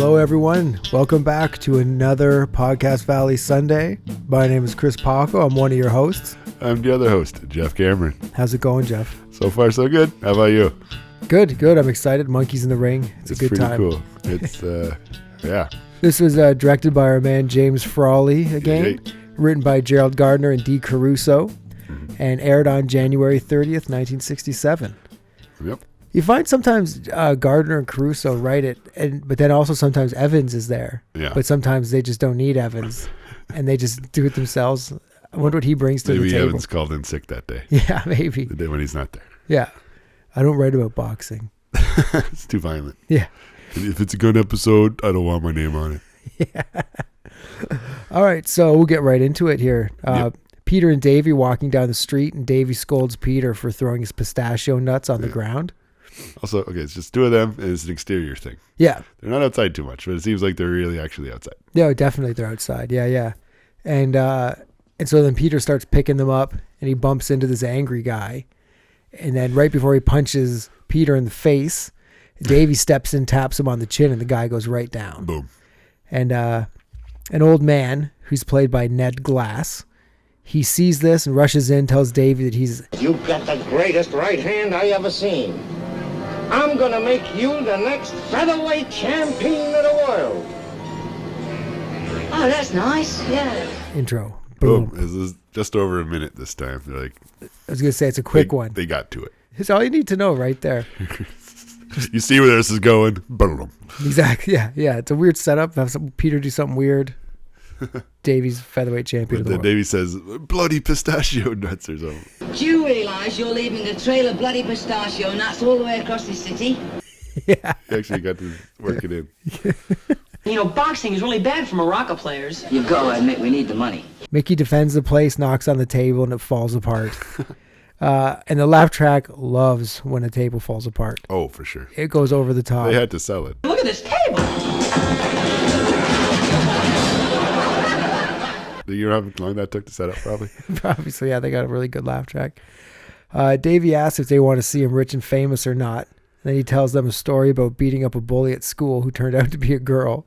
Hello, everyone. Welcome back to another Podcast Valley Sunday. My name is Chris Paco. I'm one of your hosts. I'm the other host, Jeff Cameron. How's it going, Jeff? So far, so good. How about you? Good. I'm excited. Monkee's in the ring. It's a good time. It's pretty cool. Yeah. This was directed by our man James Frawley again, written by Gerald Gardner and Dee Caruso, and aired on January 30th, 1967. Yep. You find sometimes Gardner and Caruso write it, but then also sometimes Evans is there. Yeah. But sometimes they just don't need Evans, and they just do it themselves. I wonder what he brings to the table. Maybe Evans called in sick that day. Yeah, maybe. The day when he's not there. Yeah. I don't write about boxing. It's too violent. Yeah. And if it's a good episode, I don't want my name on it. Yeah. All right, so we'll get right into it here. Yep. Peter and Davy walking down the street, and Davy scolds Peter for throwing his pistachio nuts on the ground. Also, okay, it's just two of them, and it's an exterior thing. Yeah. They're not outside too much, but it seems like they're really actually outside. Yeah, definitely they're outside. Yeah. And so then Peter starts picking them up, and he bumps into this angry guy. And then right before he punches Peter in the face, Davy steps in, taps him on the chin, and the guy goes right down. Boom. And an old man, who's played by Ned Glass, he sees this and rushes in, tells Davy that he's... You've got the greatest right hand I ever seen. I'm going to make you the next featherweight champion of the world. Oh, that's nice. Yeah. Intro. Boom. Boom. This is just over a minute this time. They're like, I was going to say, it's a quick one. They got to it. It's all you need to know right there. You see where this is going? Boom. Exactly. Yeah. It's a weird setup. Have Peter do something weird. Davy's featherweight champion of the Then world. Davy says, bloody pistachio nuts or something. Do you realise you're leaving a trail of bloody pistachio nuts all the way across the city? Yeah. He actually got to work it in. You know, boxing is really bad for Morocco players. You've got to admit we need the money. Mickey defends the place, knocks on the table, and it falls apart. And the laugh track loves when a table falls apart. Oh, for sure. It goes over the top. They had to sell it. Look at this table. You know how long that took to set up, probably? Obviously, yeah, they got a really good laugh track. Davey asks if they want to see him rich and famous or not. Then he tells them a story about beating up a bully at school who turned out to be a girl.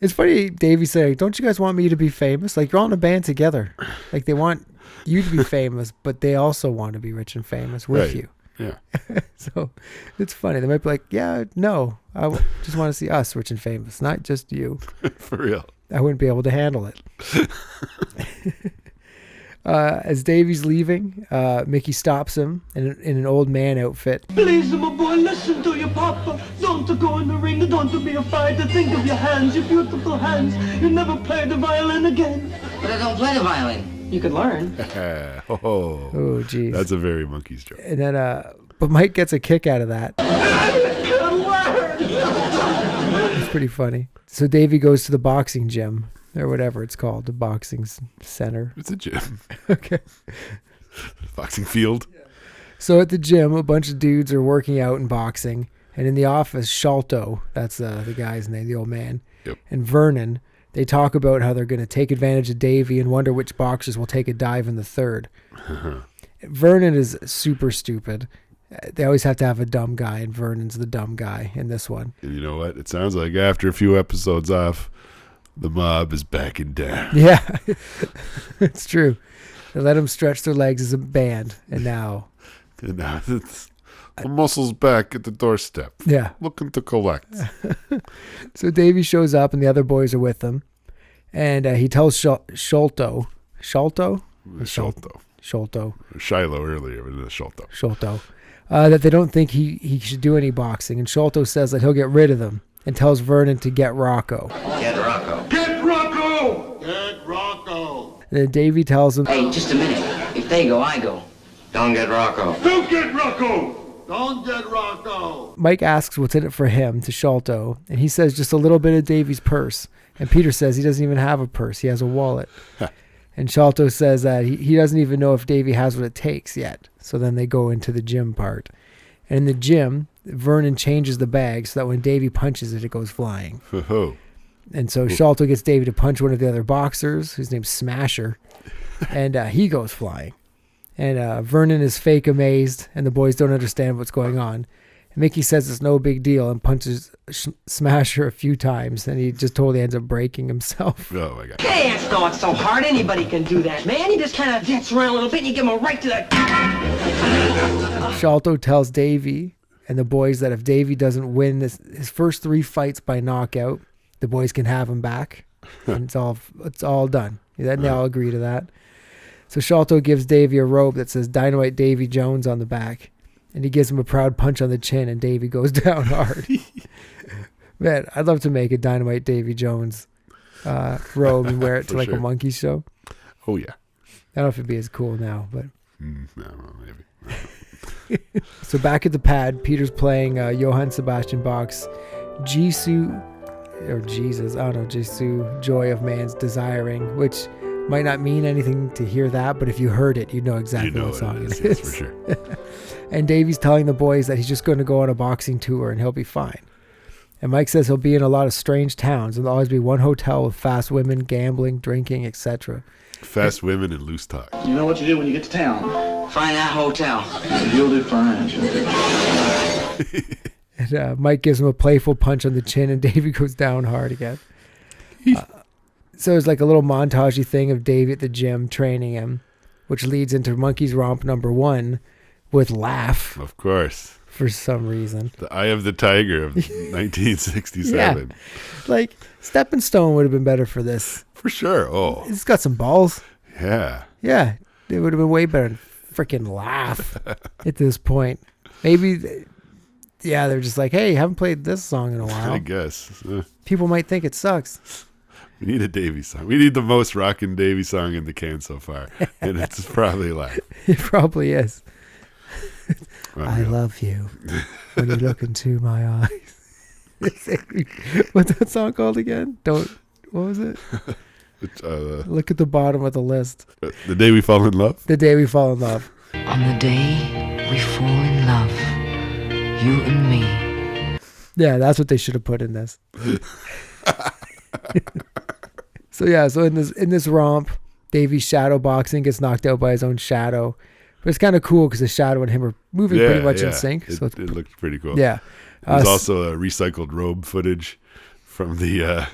It's funny, Davey saying, don't you guys want me to be famous? Like, you're all in a band together. Like, they want you to be famous, but they also want to be rich and famous with you. Yeah. So it's funny. They might be like, yeah, no, just want to see us rich and famous, not just you. For real. I wouldn't be able to handle it. As Davy's leaving, Mickey stops him in an old man outfit. Please, my boy, listen to your papa. Don't go in the ring, don't be afraid to think of your hands, your beautiful hands. You never play the violin again. But I don't play the violin. You could learn. Oh, geez. That's a very Monkees joke. And then, but Mike gets a kick out of that. It's pretty funny. So Davey goes to the boxing gym, or whatever it's called, the boxing center. It's a gym. Okay. Boxing field. So at the gym, a bunch of dudes are working out and boxing. And in the office, Sholto, that's the guy's name, the old man, Yep. and Vernon, they talk about how they're going to take advantage of Davey and wonder which boxers will take a dive in the third. Vernon is super stupid. They always have to have a dumb guy, and Vernon's the dumb guy in this one. And you know what? It sounds like after a few episodes off, the mob is backing down. Yeah, it's true. They let them stretch their legs as a band, and now... And now it's the muscle's back at the doorstep. Yeah. Looking to collect. So Davey shows up, and the other boys are with him. And he tells Sholto. Sholto? Sholto. Shiloh earlier, but it's Sholto. Sholto. That they don't think he should do any boxing. And Sholto says that he'll get rid of them and tells Vernon to get Rocco. Get Rocco. Get Rocco! Get Rocco! And then Davey tells him, Hey, just a minute. If they go, I go. Don't get Rocco. Don't get Rocco! Don't get Rocco! Mike asks what's in it for him to Sholto, and he says just a little bit of Davey's purse. And Peter says he doesn't even have a purse. He has a wallet. And Sholto says that he doesn't even know if Davey has what it takes yet. So then they go into the gym part. And in the gym, Vernon changes the bag so that when Davey punches it, it goes flying. And so Sholto gets Davey to punch one of the other boxers, whose name's Smasher, and he goes flying. And Vernon is fake amazed, and the boys don't understand what's going on. Mickey says it's no big deal and punches Smasher a few times, and he just totally ends up breaking himself. Oh my god. Can't throw it so hard. Anybody can do that, man. You just kind of dance around a little bit and you give him a right to the... Sholto tells Davy and the boys that if Davy doesn't win his first 3 fights by knockout, the boys can have him back. And it's all done. They all agree to that. So Sholto gives Davy a robe that says Dynamite Davy Jones on the back. And he gives him a proud punch on the chin, and Davy goes down hard. Man, I'd love to make a Dynamite Davy Jones robe and wear it to like a Monkee show. Oh, yeah. I don't know if it'd be as cool now, but... No, maybe. So back at the pad, Peter's playing Johann Sebastian Bach's Jesu, or Jesus, I don't know, Jesu, Joy of Man's Desiring, which might not mean anything to hear that, but if you heard it, you'd know exactly what song it is. Yes, for sure. And Davy's telling the boys that he's just going to go on a boxing tour and he'll be fine. And Mike says he'll be in a lot of strange towns and there'll always be one hotel with fast women, gambling, drinking, etc. Fast women and loose talk. You know what you do when you get to town? Find that hotel. You'll do fine. And Mike gives him a playful punch on the chin and Davy goes down hard again. So it's like a little montagey thing of Davy at the gym training him, which leads into Monkey's Romp number 1 with Laugh. Of course. For some reason. The Eye of the Tiger of 1967. Yeah. Like, Stepping Stone would have been better for this. For sure. Oh. It's got some balls. Yeah. Yeah. It would have been way better than freaking Laugh at this point. Maybe, they're just like, hey, haven't played this song in a while. I guess. People might think it sucks. We need a Davy song. We need the most rockin' Davy song in the can so far. And it's probably Laugh. It probably is. I Unreal. love you when you look into my eyes. What's that song called again? What was it? Look at the bottom of the list. The Day We Fall in Love? The Day We Fall in Love. On the day we fall in love, you and me. Yeah, that's what they should have put in this. So in this romp, Davy's shadow boxing gets knocked out by his own shadow. But it's kind of cool because the shadow and him are moving pretty much in sync. So it looked pretty cool. Yeah. There's also a recycled robe footage from the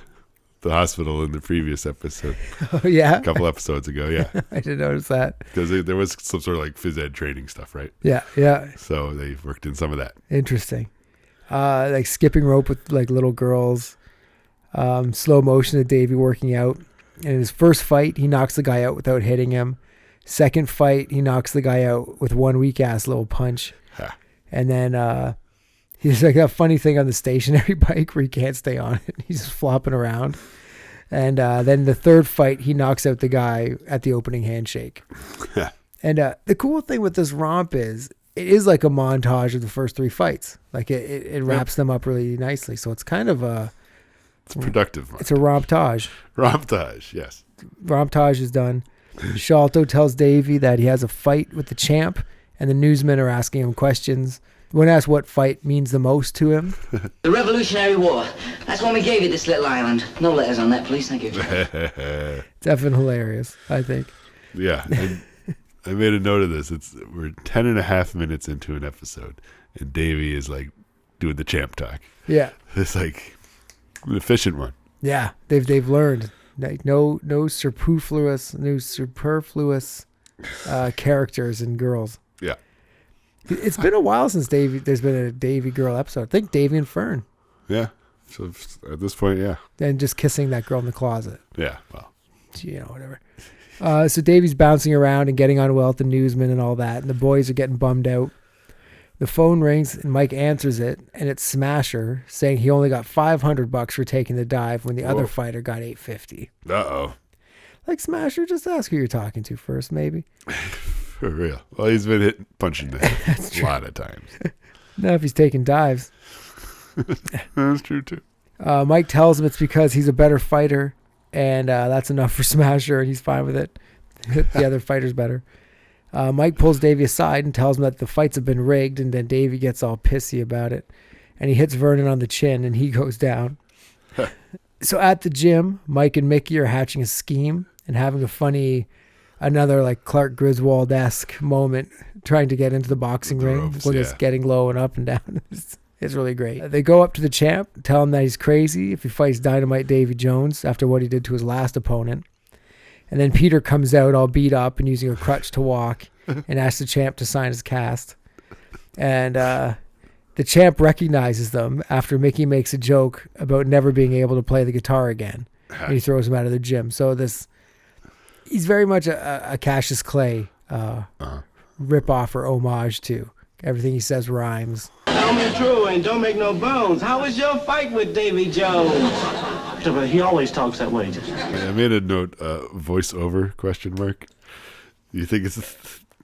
hospital in the previous episode. Oh, yeah? A couple episodes ago, yeah. I didn't notice that. Because there was some sort of like phys ed training stuff, right? Yeah. So they worked in some of that. Interesting. Like skipping rope with like little girls. Slow motion of Davy working out. In his first fight, he knocks the guy out without hitting him. Second fight, he knocks the guy out with one weak-ass little punch. Huh. And then he's like that funny thing on the stationary bike where he can't stay on it. He's just flopping around. And then the third fight, he knocks out the guy at the opening handshake. And the cool thing with this romp is it is like a montage of the first 3 fights. Like it wraps them up really nicely. So it's kind of it's productive. It's a romptage. Romptage, yes. Romptage is done. Sholto tells Davy that he has a fight with the champ, and the newsmen are asking him questions. When asked what fight means the most to him. The Revolutionary War. That's when we gave you this little island. No letters on that, please. Thank you. Definitely hilarious, I think. Yeah. I made a note of this. We're 10.5 minutes into an episode, and Davy is like doing the champ talk. Yeah. It's like an efficient one. Yeah. They've learned. Like no superfluous characters and girls. Yeah. It's been a while since there's been a Davy girl episode. I think Davy and Fern. Yeah. So at this point, yeah. And just kissing that girl in the closet. Yeah. Well. Whatever. So Davy's bouncing around and getting on well with the newsman and all that, and the boys are getting bummed out. The phone rings and Mike answers it, and it's Smasher saying he only got $500 for taking the dive when the other fighter got $850. Uh-oh. Like, Smasher, just ask who you're talking to first, maybe. For real. Well, he's been punching the a lot of times. Now if he's taking dives. That's true, too. Mike tells him it's because he's a better fighter, and that's enough for Smasher, and he's fine with it. The other fighter's better. Mike pulls Davy aside and tells him that the fights have been rigged, and then Davy gets all pissy about it. And he hits Vernon on the chin, and he goes down. So at the gym, Mike and Mickey are hatching a scheme and having a funny another like Clark Griswold-esque moment trying to get into the boxing ring ropes, when it's getting low and up and down. It's really great. They go up to the champ, tell him that he's crazy if he fights Dynamite Davy Jones after what he did to his last opponent. And then Peter comes out all beat up and using a crutch to walk and asks the champ to sign his cast. And the champ recognizes them after Mickey makes a joke about never being able to play the guitar again. And he throws him out of the gym. So he's very much a Cassius Clay rip-off or homage to. Everything he says rhymes. Tell me true and don't make no bones. How was your fight with Davy Jones? He always talks that way. I made a note, voiceover, question mark. You think it's...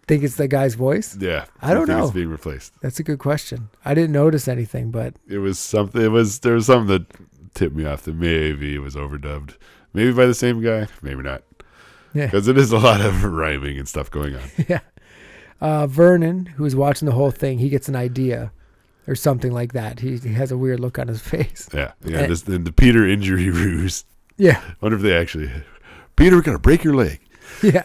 Think it's the guy's voice? Yeah. I don't know. It's being replaced. That's a good question. I didn't notice anything, but... There was something that tipped me off that maybe it was overdubbed. Maybe by the same guy, maybe not. Yeah. Because it is a lot of rhyming and stuff going on. Yeah. Vernon, who was watching the whole thing, he gets an idea or something like that. He has a weird look on his face. Yeah. And the Peter injury ruse. Yeah. I wonder if they actually... Peter, we're going to break your leg. Yeah.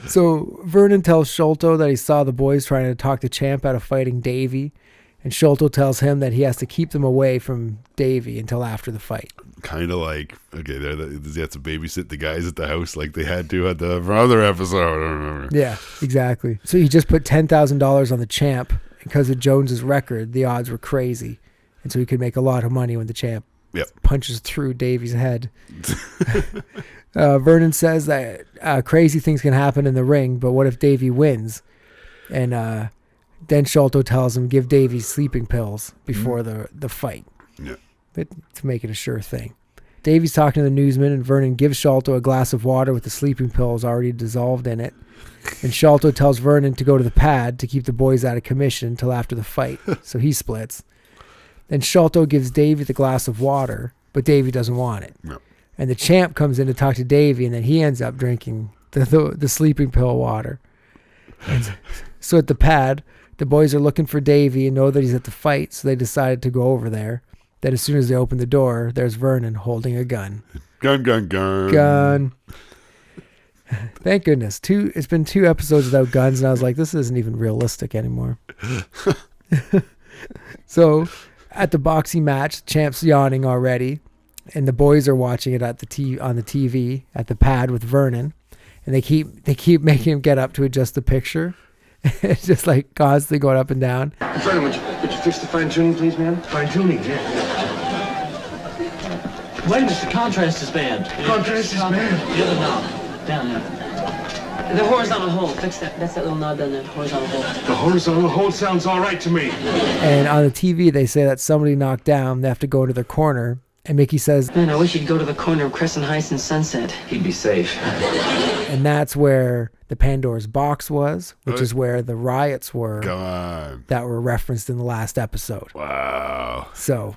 So Vernon tells Sholto that he saw the boys trying to talk the champ out of fighting Davy. And Sholto tells him that he has to keep them away from Davy until after the fight. Kind of like, okay, they have to babysit the guys at the house like they had to at the other episode. Yeah, exactly. So he just put $10,000 on the champ. Because of Jones's record, the odds were crazy. And so he could make a lot of money when the champ punches through Davy's head. Vernon says that crazy things can happen in the ring, but what if Davy wins? And then Sholto tells him, give Davy sleeping pills before the fight. Yeah. To make it a sure thing. Davy's talking to the newsman, and Vernon gives Sholto a glass of water with the sleeping pills already dissolved in it. And Sholto tells Vernon to go to the pad to keep the boys out of commission until after the fight. So he splits. Then Sholto gives Davy the glass of water, but Davy doesn't want it. No. And the champ comes in to talk to Davy, and then he ends up drinking the sleeping pill water. And so at the pad, the boys are looking for Davy and know that he's at the fight, so they decided to go over there. Then as soon as they open the door, there's Vernon holding a gun. Gun. Thank goodness. It's been 2 episodes without guns, and I was like, this isn't even realistic anymore. So at the boxing match, the champ's yawning already, and the boys are watching it on the TV at the pad with Vernon, and they keep making him get up to adjust the picture. It's just like constantly going up and down. Vernon, would you fix the fine-tuning, please, man? Fine-tuning, yeah. Wait a minute, the contrast is bad. Contrast is bad. The other knob. Down there. The horizontal hold. Fix that. That's that little knob down there. Horizontal hold. The horizontal hold sounds all right to me. And on the TV, they say that somebody knocked down. They have to go into their corner. And Mickey says, Man, I wish he'd go to the corner of Crescent Heights and Sunset. He'd be safe. And that's where the Pandora's box was, which is where the riots were that were referenced in the last episode. Wow. So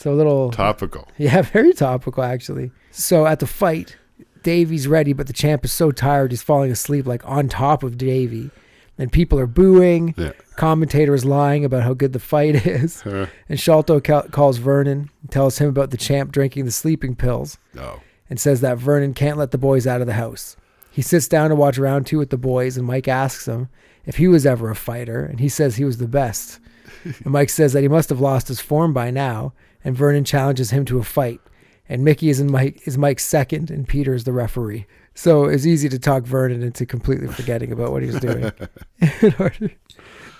a little... Topical. Yeah, very topical, actually. So at the fight, Davy's ready, but the champ is so tired he's falling asleep like on top of Davy. And people are booing. Yeah. Commentator is lying about how good the fight is. And Sholto calls Vernon and tells him about the champ drinking the sleeping pills. Oh. And says that Vernon can't let the boys out of the house. He sits down to watch round 2 with the boys, and Mike asks him if he was ever a fighter, and he says he was the best. And Mike says that he must have lost his form by now, and Vernon challenges him to a fight. And Mickey is Mike's second, and Peter is the referee. So it's easy to talk Vernon into completely forgetting about what he was doing in order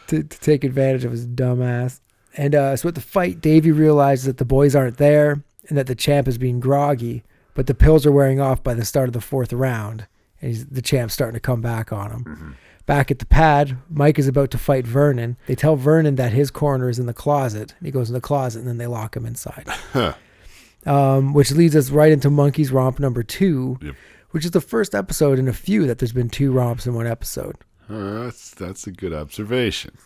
to take advantage of his dumb ass. And so at the fight, Davy realizes that the boys aren't there and that the champ is being groggy, but the pills are wearing off by the start of the 4th round, and the champ's starting to come back on him. Mm-hmm. Back at the pad, Mike is about to fight Vernon. They tell Vernon that his corner is in the closet. He goes in the closet, and then they lock him inside. Which leads us right into Monkey's romp number 2, which is the first episode in a few that there's been 2 romps in one episode. That's a good observation.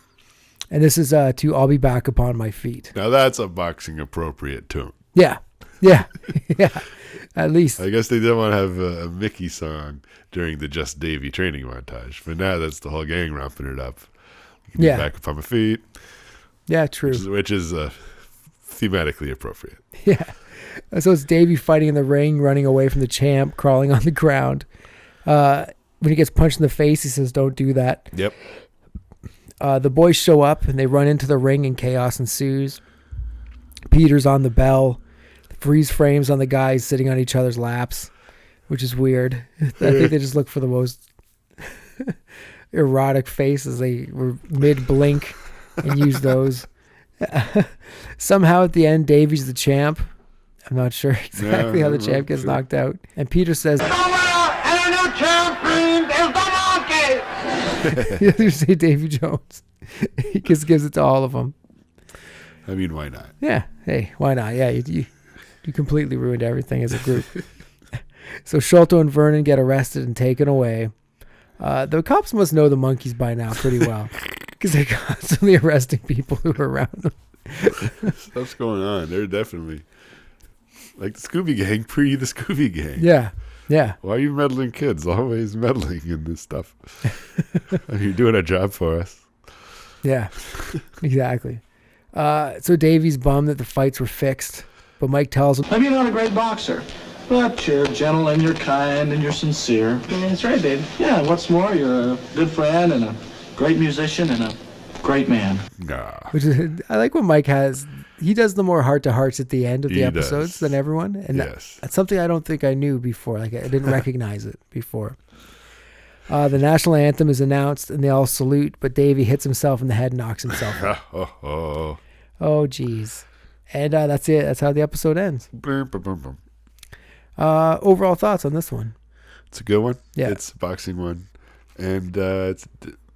And this is to I'll Be Back Upon My Feet. Now that's a boxing appropriate tune. Yeah. Yeah. At least. I guess they didn't want to have a Mickey song during the Just Davy training montage. But now that's the whole gang romping it up. Be back upon my feet. Yeah, true. Which is thematically appropriate. Yeah. So it's Davy fighting in the ring, running away from the champ, crawling on the ground. When he gets punched in the face, he says, "Don't do that." Yep. The boys show up and they run into the ring and chaos ensues. Peter's on the bell. Freeze frames on the guys sitting on each other's laps, which is weird. I think they just look for the most erotic faces. They were mid-blink and used those. Somehow at the end, Davy's the champ. I'm not sure exactly how the champ gets knocked out. And Peter says, And a new champion is the Monkee! he doesn't say Davy Jones. He just gives it to all of them. I mean, why not? Yeah. Hey, why not? Yeah, you completely ruined everything as a group. So Sholto and Vernon get arrested and taken away. The cops must know the monkeys by now pretty well because they're constantly arresting people who are around them. Stuff's going on. They're definitely like the Scooby Gang, pre the Scooby Gang. Yeah. Yeah. Why are you meddling kids? Always meddling in this stuff. You're doing a job for us. Yeah, exactly. So Davy's bummed that the fights were fixed, but Mike tells him, Maybe you're not a great boxer, but you're gentle and you're kind and you're sincere. That's right, babe. Yeah, what's more, you're a good friend and a great musician and a great man. Nah. which is, I like when Mike has, he does the more heart-to-hearts at the end of the He episodes does. than everyone. And Yes. that's something I don't think I knew before. Like I didn't recognize it before. The national anthem is announced and they all salute, but Davy hits himself in the head and knocks himself out. Oh, geez. And that's it. That's how the episode ends. Overall thoughts on this one? It's a good one. Yeah. It's a boxing one. And do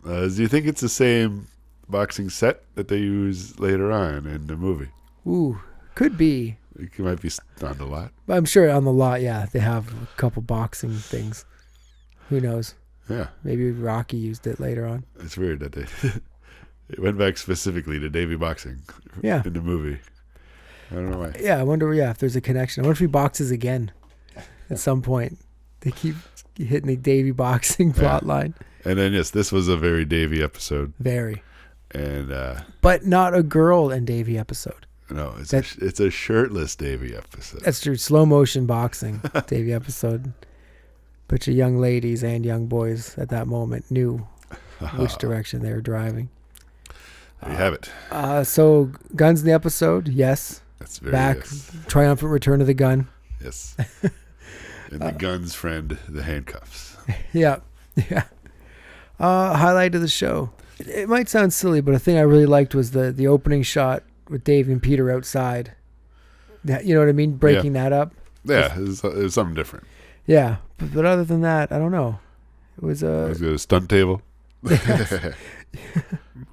you think it's the same boxing set that they use later on in the movie? Ooh, could be. It might be on the lot. But I'm sure on the lot, yeah, they have a couple boxing things. Who knows? Yeah. Maybe Rocky used it later on. It's weird that they it went back specifically to Davy boxing Yeah. in the movie. I don't know why. Yeah, I wonder, if there's a connection. I wonder if he boxes again at some point. They keep hitting the Davy boxing plot line. And then, yes, this was a very Davy episode. Very. And But not a girl and Davy episode. no, it's a shirtless Davy episode. That's true. Slow motion boxing Davy episode. Bunch of young ladies and young boys at that moment knew which direction they were driving. There you have it. So guns in the episode, yes. That's very Back, yes. triumphant return of the gun. Yes. And the gun's friend, the handcuffs. Yeah. Highlight of the show. It might sound silly, but a thing I really liked was the opening shot with Dave and Peter outside. You know what I mean? Breaking that up. Yeah, it was something different. Yeah, but other than that, I don't know. It was It was a stunt table.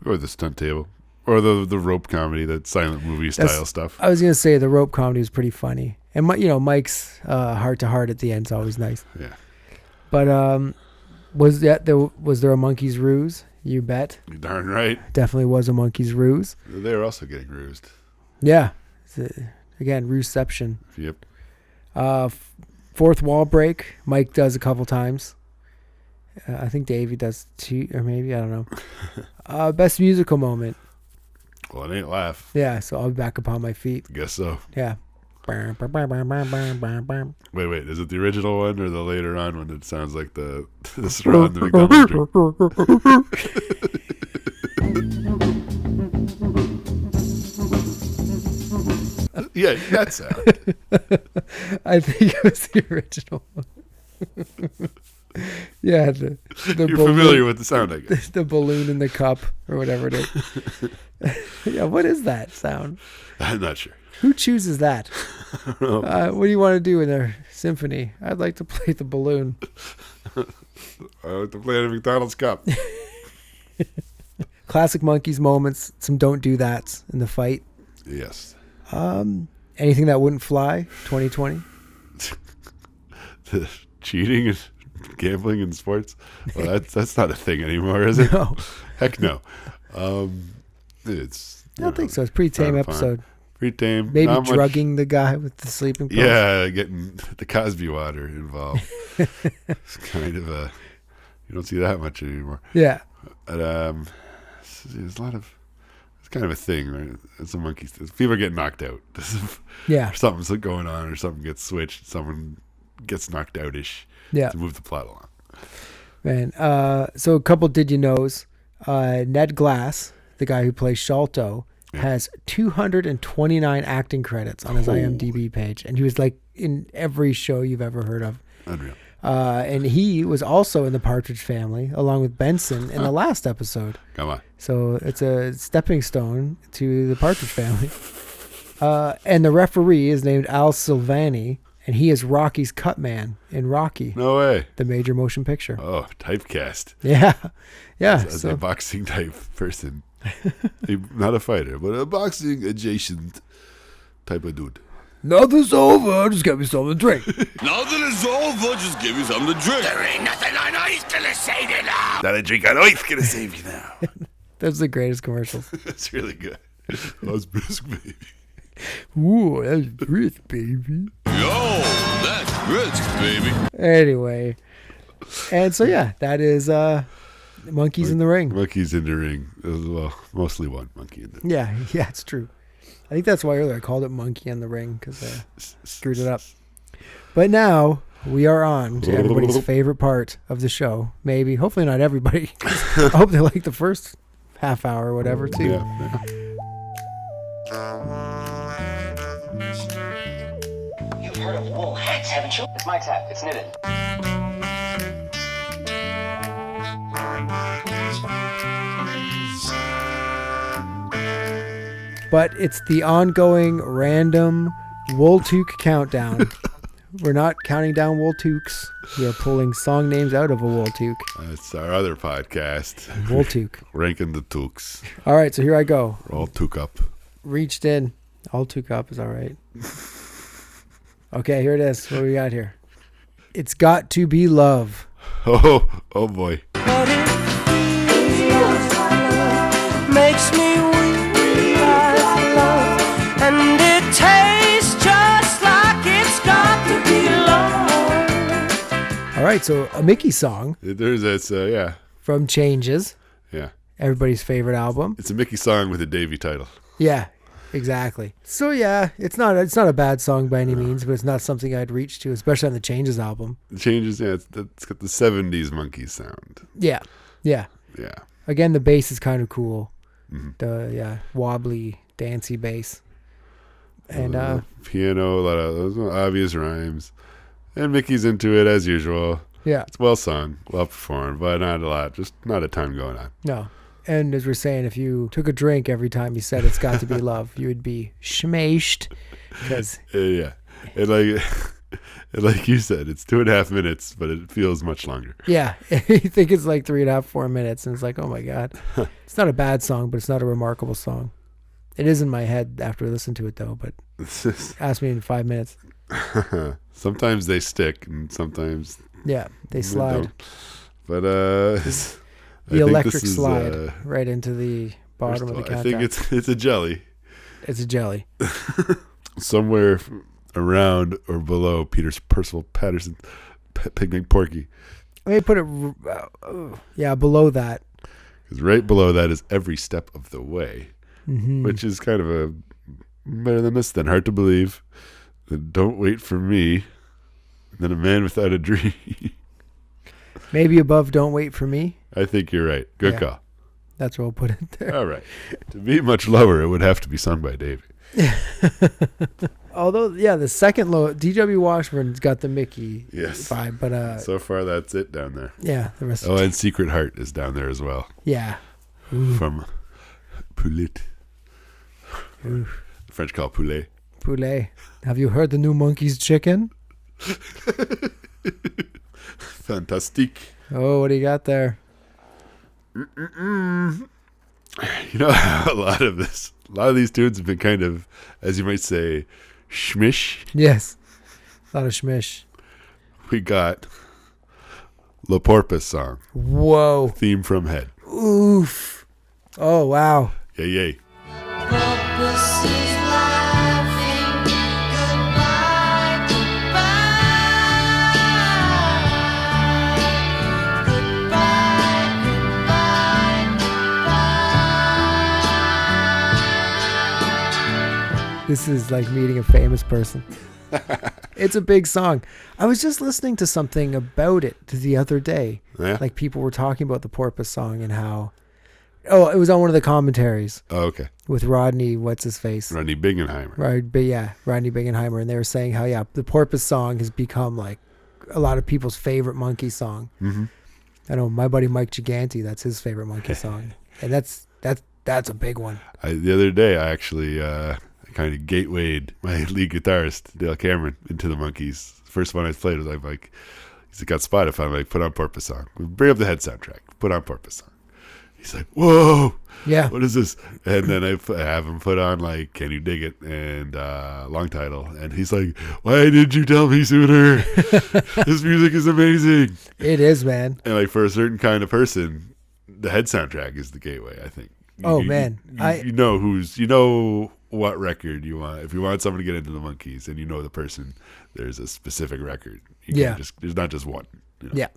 Or the stunt table. Or the rope comedy, that silent movie style stuff. I was gonna say the rope comedy was pretty funny, and Mike's heart to heart at the end is always nice. Yeah. But was there a monkey's ruse? You bet. You're darn right. Definitely was a monkey's ruse. They were also getting rused. Yeah. Again, ruseception. Yep. Fourth wall break, Mike does a couple times. I think Davey does too, or maybe, I don't know. Best musical moment. Well, it ain't laugh. Yeah, so I'll be back upon my feet. Guess so. Yeah. Wait, is it the original one or the later on one that sounds like the straw in the McDonald's drink? Yeah, that sound. I think it was the original one. Yeah, the You're balloon, familiar with the sound, I guess. the balloon in the cup or whatever it is. Yeah, what is that sound? I'm not sure. Who chooses that? I don't know. What do you want to do in a symphony? I'd like to play the balloon. I like to play in a McDonald's cup. Classic Monkeys moments. Some don't do that's in the fight. Yes. Anything that wouldn't fly. 2020. The cheating and gambling in sports. Well, that's not a thing animore, is it? No. Heck no. It's. I don't think so. It's a pretty tame episode. Pretty tame. Maybe Not much- drugging the guy with the sleeping pills. Yeah, getting the Cosby water involved. It's kind of a. You don't see that much anymore. Yeah. But, there's a It's kind of a thing, right? It's a monkey. People get knocked out. Yeah. Something's going on, or something gets switched. Someone gets knocked out-ish to move the plot along. Man, so a couple did you knows. Ned Glass, the guy who plays Sholto, has 229 acting credits on his IMDb page, and he was like in every show you've ever heard of. Unreal. And he was also in the Partridge Family along with Benson in the last episode. Come on. So it's a stepping stone to the Partridge Family. And the referee is named Al Silvani, and he is Rocky's cut man in Rocky. No way. The major motion picture. Oh, typecast. Yeah. Yeah. As a boxing type person. Not a fighter, but a boxing adjacent type of dude. Nothing's over. Just get me something to drink. Nothing is over. Just give me something to drink. There ain't nothing on ice gonna save you now. Not a drink on ice gonna save you now. That's the greatest commercials. That's really good. That's brisk, baby. Ooh, that's brisk, baby. Yo, that's brisk, baby. Anyway. And so, yeah, that is Monkeys in the Ring. Monkeys in the Ring. Well, mostly one monkey in the ring. Yeah, it's true. I think that's why earlier I called it Monkey in the Ring, because I screwed it up. But now we are on to everybody's favorite part of the show. Maybe, hopefully not everybody. I hope they like the first half hour or whatever, too. Yeah. You've heard of wool hats, haven't you? It's Mike's hat. It's knitted. But it's the ongoing random Wool Toque countdown. We're not counting down Wool Toques. We are pulling song names out of a Wool Toque. That's our other podcast. Wool Toque. Ranking the Toques. All right, so here I go. We're all toque up. Reached in. All toque up is all right. Okay, here it is. What do we got here? It's Got to Be Love. Oh boy. But it feels like love, makes me weep like love, and it tastes just like it's got to be love. All right, so a Mickey song. There's this, yeah. From Changes. Yeah. Everybody's favorite album. It's a Mickey song with a Davy title. Yeah, exactly. So yeah, it's not a bad song by any means, but it's not something I'd reach to, especially on the Changes album. The Changes, yeah, it's got the 70s monkey sound. Yeah. Again, the bass is kind of cool. Mm-hmm. The wobbly, dancey bass. And piano, a lot of those obvious rhymes. And Mickey's into it as usual. Yeah. It's well sung, well performed, but not a lot, just not a ton going on. No. And as we're saying, if you took a drink every time you said it's got to be love, you would be schmashed. Because yeah. And like you said, it's 2.5 minutes, but it feels much longer. Yeah. You think it's like 3.5, 4 minutes, and it's like, oh my God. It's not a bad song, but it's not a remarkable song. It is in my head after I listen to it, though, but ask me in 5 minutes. Sometimes they stick, and sometimes they slide. But the electric slide right into the bottom of the countdown. I think it's a jelly. It's a jelly. Somewhere around or below Peter's Percival Patterson Picnic Porky. Let me put it below that. Because right below that is Every Step of the Way, mm-hmm. which is kind of a better than this, then Hard to Believe, then Don't Wait for Me, then A Man Without a Dream. Maybe above Don't Wait for Me. I think you're right. Good call. That's where we'll put it there. All right. To be much lower, it would have to be sung by Davey. Although, the second low, D.W. Washburn's got the Mickey vibe, but so far that's it down there. Yeah, the rest. And Secret Heart is down there as well. Yeah. From Poulet. The French call poulet. Poulet. Have you heard the new Monkey's Chicken? Fantastique. Oh, what do you got there? You know, a lot of these tunes have been kind of, as you might say, schmish. Yes. A lot of schmish. We got La Porpoise song. Whoa. Theme from Head. Oof. Oh, wow. Yay. This is like meeting a famous person. It's a big song. I was just listening to something about it the other day. Yeah. Like people were talking about the Porpoise song and how. Oh, it was on one of the commentaries. Oh, okay. With Rodney, what's his face? Rodney Bingenheimer. Right, but yeah, Rodney Bingenheimer, and they were saying how the Porpoise song has become like a lot of people's favorite Monkee song. Mm-hmm. I know my buddy Mike Gigante, that's his favorite Monkee song, and that's a big one. The other day, I actually kind of gatewayed my lead guitarist Dale Cameron into the Monkees. The first one I played was like, he's got Spotify. I'm like, put on Porpoise song. Bring up the head soundtrack. Put on Porpoise song. He's like, whoa, yeah, what is this? And then I have him put on like Can You Dig It and Long Title, and he's like, why did you tell me sooner? This music is amazing. It is, man. And like for a certain kind of person, the head soundtrack is the gateway, I think. You know what record you want. If you want someone to get into the Monkees and you know the person, there's a specific record. There's not just one. You know? Yeah.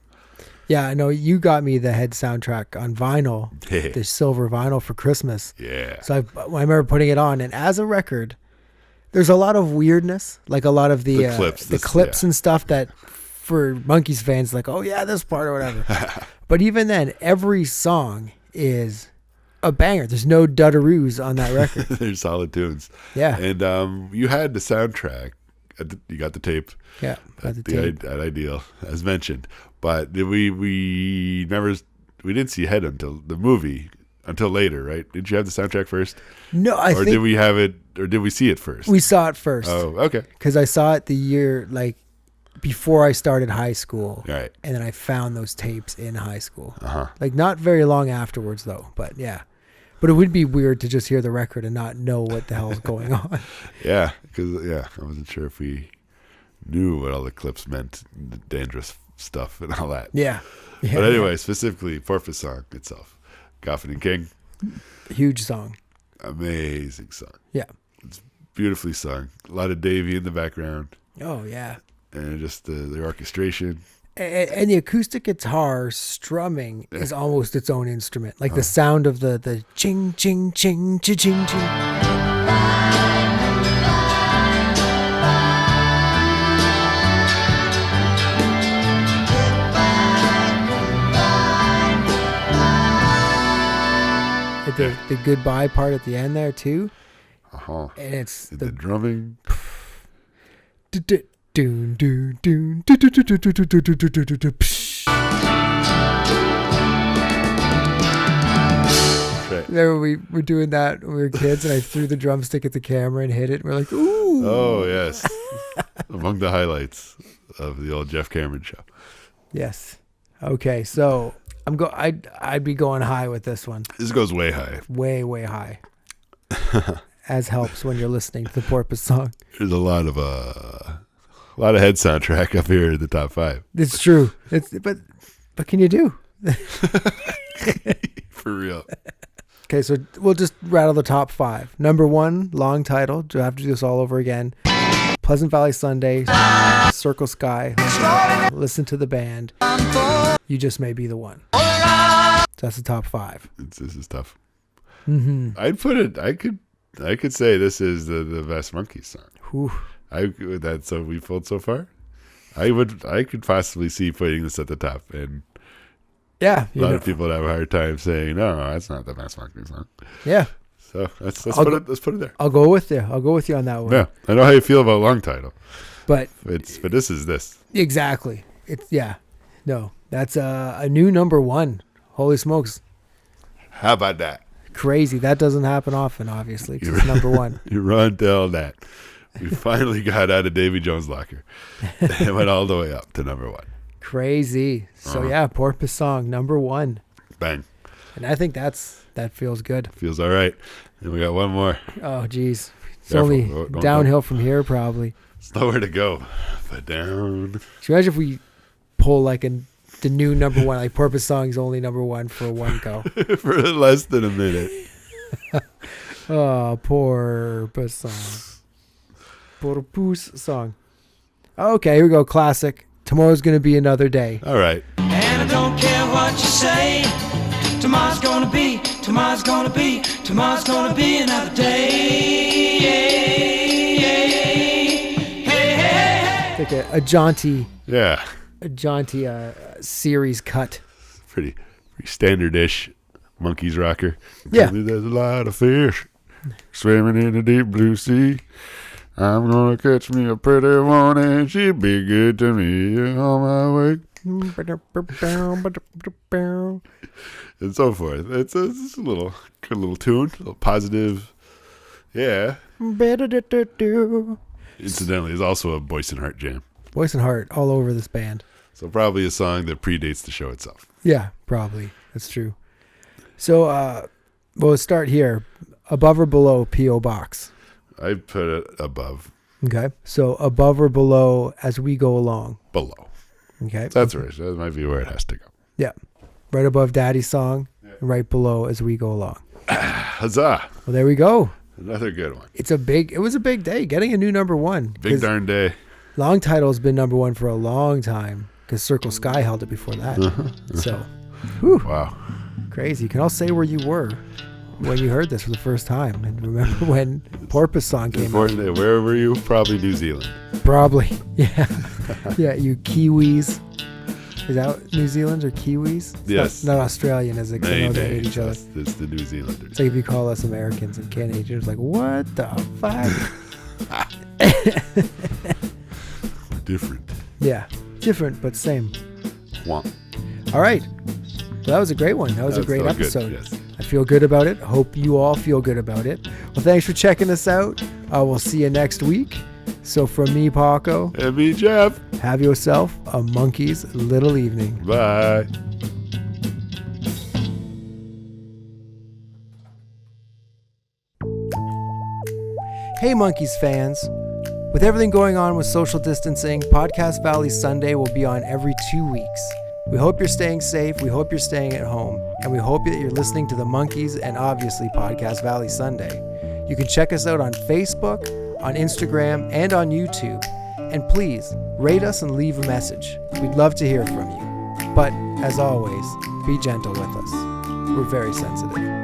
Yeah, I know you got me the head soundtrack on vinyl, the silver vinyl for Christmas. Yeah. So I remember putting it on, and as a record, there's a lot of weirdness, like a lot of the clips and stuff that for Monkees fans, like, oh yeah, this part or whatever. But even then, every song is a banger. There's no dudaroos on that record. There's solid tunes. Yeah. And you had the soundtrack. You got the tape. Yeah, got the tape. At Ideal, as mentioned. But we didn't see Head until the movie until later, right? Did you have the soundtrack first? No, or did we have it? Or did we see it first? We saw it first. Oh, okay. Because I saw it the year before I started high school, right? And then I found those tapes in high school. Uh-huh. Like not very long afterwards, though. But yeah, but it would be weird to just hear the record and not know what the hell is going on. Yeah, because I wasn't sure if we knew what all the clips meant, the dangerous stuff and all that. Yeah. But anyway, specifically Porpoise song itself, Coffin and King. Huge song. Amazing song. Yeah. It's beautifully sung. A lot of Davy in the background. Oh yeah. And just the orchestration. And the acoustic guitar strumming is almost its own instrument. Like the sound of the ching ching ching ching ching ching. The goodbye part at the end there too. Uh-huh. And it's the drumming. There we were doing that when we were kids, and I threw the drumstick at the camera and hit it, and we're like, ooh. Oh yes. Among the highlights of the old Jeff Cameron show. Yes. Okay, so I'd be going high with this one. This goes way high. Way, way high. As helps when you're listening to the Porpoise song. There's a lot of head soundtrack up here in the top 5. It's true. But what can you do? For real. Okay, so we'll just rattle the top 5. Number 1, long title. Do I have to do this all over again? Pleasant Valley Sunday, Circle Sky, Listen to the Band, You Just May Be the One. So that's the top 5. This is tough. Mm-hmm. I could say this is the best Monkees song. Whew. That's what we've pulled so far. I could possibly see putting this at the top, and yeah, a lot of people would have a hard time saying no, that's not the best Monkees song. Yeah. So let's put it there. I'll go with you. I'll go with you on that one. Yeah, I know how you feel about long title, but this is this exactly. No, that's a new number 1. Holy smokes! How about that? Crazy. That doesn't happen often. Obviously, it's number 1. You run tell that. We finally got out of Davy Jones' locker and went all the way up to number 1. Crazy. So yeah, Porpoise song number 1. Bang. And I think that feels good. Feels all right. And we got one more. Oh, geez. It's only downhill from here, probably. It's nowhere to go but down. Can you imagine if we pull like the new number 1, like Porpoise song's only number 1 for one go? For less than a minute. Oh, Porpoise song. Porpoise song. Okay, here we go. Classic. Tomorrow's going to be another day. All right. And I don't care what you say. Tomorrow's gonna be another day. like a jaunty. Yeah. A jaunty series cut. Pretty standard-ish Monkees rocker. Yeah. There's a lot of fish swimming in the deep blue sea. I'm gonna catch me a pretty one and she'll be good to me on my way. And so forth. It's a little good little tune, a little positive. Yeah. Incidentally, it's also a Boyce and Hart jam. Boyce and Hart all over this band. So probably a song that predates the show itself. Yeah, probably. That's true. So we'll start here. Above or below P.O. Box? I put it above. Okay. So above or below As We Go Along? Below. Okay. That's right. That might be where it has to go. Yeah. Right above Daddy's song, and right below As We Go Along. Huzzah. Well, there we go. Another good one. It was a big day, getting a new number one. Big darn day. Long Title's been number one for a long time because Circle Sky held it before that. So, whew, wow. Crazy. You can all say where you were when you heard this for the first time. And remember when Porpoise song came out. Where were you? Probably New Zealand. Probably. Yeah. Yeah, you Kiwis. Is that New Zealand or Kiwis? It's yes. Not Australian, is it? They hate each other. It's the New Zealanders. It's like if you call us Americans and Canadians, like, what the fuck? Different. Yeah. Different, but same. Womp. All right. Well, that was a great one. That was a great episode. Good, yes. I feel good about it. Hope you all feel good about it. Well, thanks for checking us out. We'll see you next week. So from me, Paco. And me, Jeff. Have yourself a Monkees little evening. Bye. Hey, Monkees fans. With everything going on with social distancing, Podcast Valley Sunday will be on every 2 weeks. We hope you're staying safe, we hope you're staying at home, and we hope that you're listening to the Monkees and obviously Podcast Valley Sunday. You can check us out on Facebook, on Instagram, and on YouTube. And please, rate us and leave a message. We'd love to hear from you. But, as always, be gentle with us. We're very sensitive.